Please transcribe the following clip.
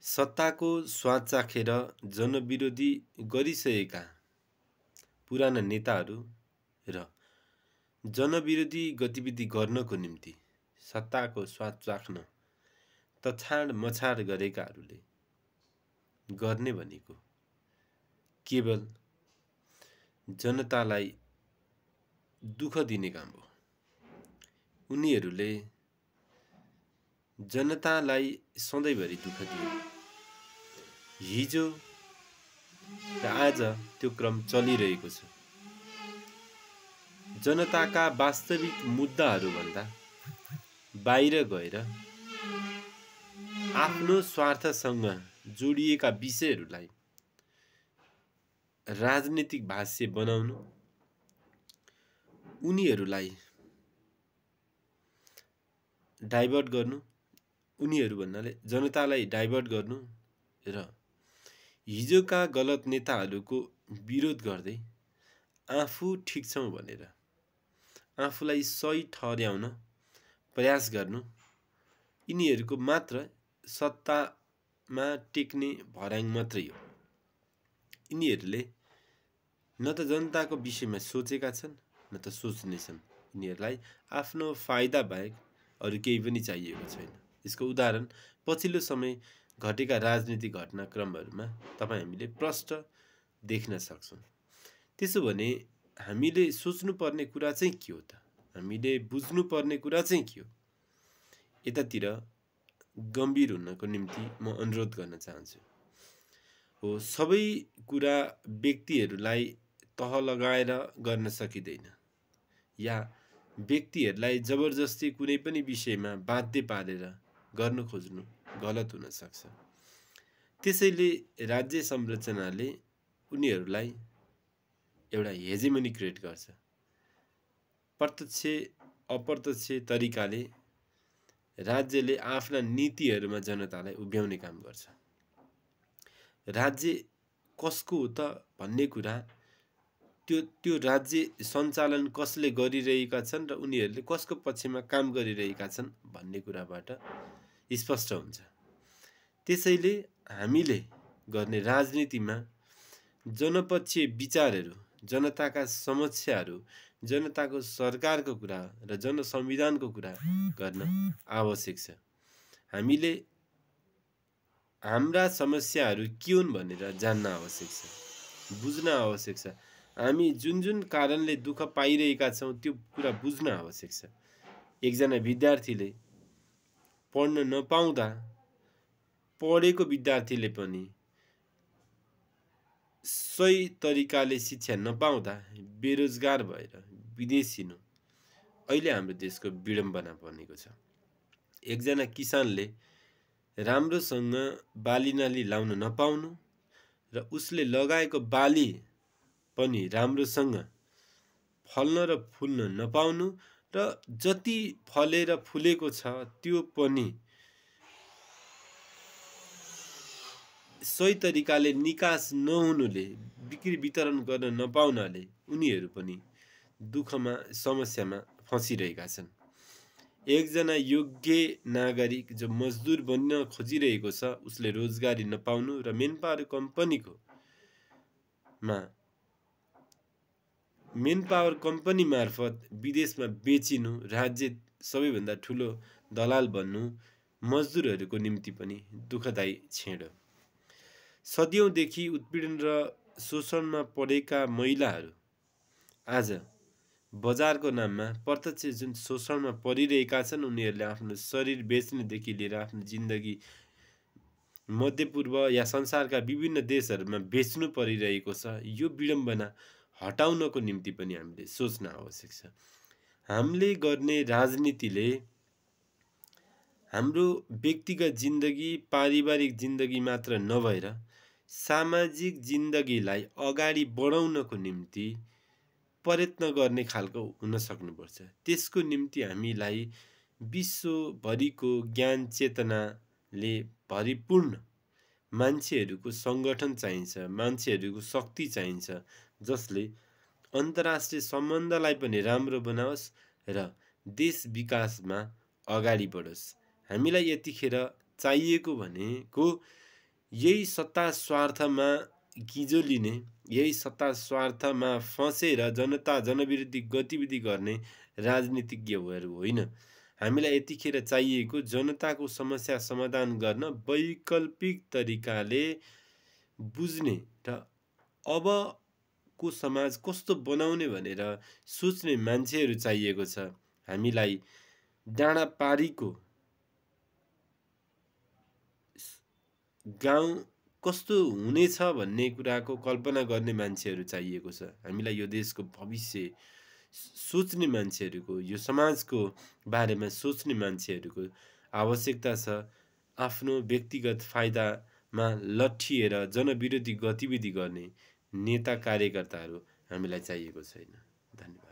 सत्ताको स्वाद चाखेर जनविरोधी गरिसकेका पुराना नेताहरू र जनविरोधी गतिविधि गर्नको निम्ति सत्ताको स्वाद चाख्न तछाड मछाड गरेकाहरूले गर्ने भनेको केवल जनतालाई दुःख दिने काम हो। उनीहरूले जनतालाई सधैँभरि दुःख दिए। हिजो र आज त्यो क्रम चलिरहेको छ। जनताका वास्तविक मुद्दाहरूभन्दा बाहिर गएर आफ्नो स्वार्थसँग जोडिएका विषयहरूलाई राजनीतिक भाष्य बनाउनु, उनीहरूलाई डाइभर्ट गर्नु, उनीहरू भन्नाले जनतालाई डाइभर्ट गर्नु र हिजोका गलत नेताहरूको विरोध गर्दै आफू ठिक छौँ भनेर आफूलाई सही ठहर्याउन प्रयास गर्नु, यिनीहरूको मात्र सत्तामा टेक्ने भर्याङ मात्रै हो। यिनीहरूले न त जनताको विषयमा सोचेका छन् न त सोच्नेछन्। यिनीहरूलाई आफ्नो फाइदा बाहेक अरू केही पनि चाहिएको छैन। यसको उदाहरण पछिल्लो समय घटेका राजनीतिक घटनाक्रमहरूमा हामीले प्रष्ट देख्न सक्छौँ। त्यसो भने हामीले सोच्नुपर्ने कुरा चाहिँ के हो त? हामीले बुझ्नुपर्ने कुरा चाहिँ के हो? यतातिर गम्भीर हुनको निम्ति म अनुरोध गर्न चाहन्छु। हो, सबै कुरा व्यक्तिहरूलाई तह लगाएर गर्न सकिँदैन, या व्यक्तिहरूलाई जबरजस्ती कुनै पनि विषयमा बाध्य पारेर गर्न खोज्नु गलत हुन सक्छ। त्यसैले राज्य संरचनाले उनीहरूलाई एउटा हेजेमनी क्रिएट गर्छ। प्रत्यक्ष अप्रत्यक्ष तरिकाले राज्यले आफ्ना नीतिहरूमा जनतालाई उभ्याउने काम गर्छ। राज्य कसको हो त भन्ने कुरा त्यो राज्य सञ्चालन कसले गरिरहेका छन् र उनीहरूले कसको पक्षमा काम गरिरहेका छन् भन्ने कुराबाट स्पष्ट हुन्छ। त्यसैले हामीले गर्ने राजनीतिमा जनपक्षीय विचारहरू, जनताका समस्याहरू, जनताको सरकारको कुरा र जनसंविधानको कुरा गर्न आवश्यक छ। हामीले हाम्रा समस्याहरू के हुन् भनेर जान्न आवश्यक छ, बुझ्न आवश्यक छ। हामी जुन जुन कारणले दुःख पाइरहेका छौँ त्यो कुरा बुझ्न आवश्यक छ। एकजना विद्यार्थीले पढ्न नपाउँदा, पढेको विद्यार्थीले पनि सही तरिकाले शिक्षा नपाउँदा बेरोजगार भएर विदेश हिँड्नु अहिले हाम्रो देशको विडम्बना बनेको छ। एकजना किसानले राम्रोसँग बाली नाली लाउन नपाउनु र उसले लगाएको बाली पनि राम्रोसँग फल्न र फुल्न नपाउनु र जति फलेर फुलेको छ त्यो पनि सही तरिकाले निकास नहुनुले, बिक्री वितरण गर्न नपाउनाले उनीहरू पनि दुःखमा, समस्यामा फँसिरहेका छन्। एकजना योग्य नागरिक जो मजदुर बन्न खोजिरहेको छ, उसले रोजगारी नपाउनु र मेन पावर कम्पनी मार्फत विदेशमा बेचिनु, राज्य सबैभन्दा ठुलो दलाल बन्नु मजदुरहरूको निम्ति पनि दुःखदायी क्षण हो। सदियौँदेखि उत्पीडन र शोषणमा परेका महिलाहरू आज बजारको नाममा प्रत्यक्ष जुन शोषणमा परिरहेका छन्, उनीहरूले आफ्नो शरीर बेच्नेदेखि लिएर आफ्नो जिन्दगी मध्यपूर्व या संसारका विभिन्न देशहरूमा बेच्नु परिरहेको छ। यो विडम्बना हटाउनको निम्ति पनि हामीले सोच्न आवश्यक छ। हामीले गर्ने राजनीतिले हाम्रो व्यक्तिगत जिन्दगी, पारिवारिक जिन्दगी मात्र नभएर सामाजिक जिन्दगीलाई अगाडि बढाउनको निम्ति प्रयत्न गर्ने खालको हुन सक्नुपर्छ। त्यसको निम्ति हामीलाई विश्वभरिको ज्ञान चेतनाले भरिपूर्ण मान्छेहरूको सङ्गठन चाहिन्छ, मान्छेहरूको शक्ति चाहिन्छ, जसले अन्तर्राष्ट्रिय सम्बन्धलाई पनि राम्रो बनाओस् र देश विकासमा अगाडि बढोस्। हामीलाई यतिखेर चाहिएको भनेको यही सत्ता स्वार्थमा गिजो लिने, यही सत्ता स्वार्थमा फँसेर जनविरोधी गतिविधि गर्ने राजनीतिज्ञहरू होइन। हामीलाई यतिखेर चाहिएको जनताको समस्या समाधान गर्न वैकल्पिक तरिकाले बुझ्ने र अबको समाज कस्तो बनाउने भनेर सोच्ने मान्छेहरू चाहिएको छ। हामीलाई डाँडापारीको गाउँ कस्तो हुनेछ भन्ने कुराको कल्पना गर्ने मान्छेहरू चाहिएको छ। हामीलाई यो देशको भविष्य सोच्ने मान्छेहरूको, यो समाजको बारेमा सोच्ने मान्छेहरूको आवश्यकता छ। आफ्नो व्यक्तिगत फाइदामा लट्ठिएर जनविरोधी गतिविधि गर्ने नेता कार्यकर्ताहरू हामीलाई चाहिएको छैन। धन्यवाद।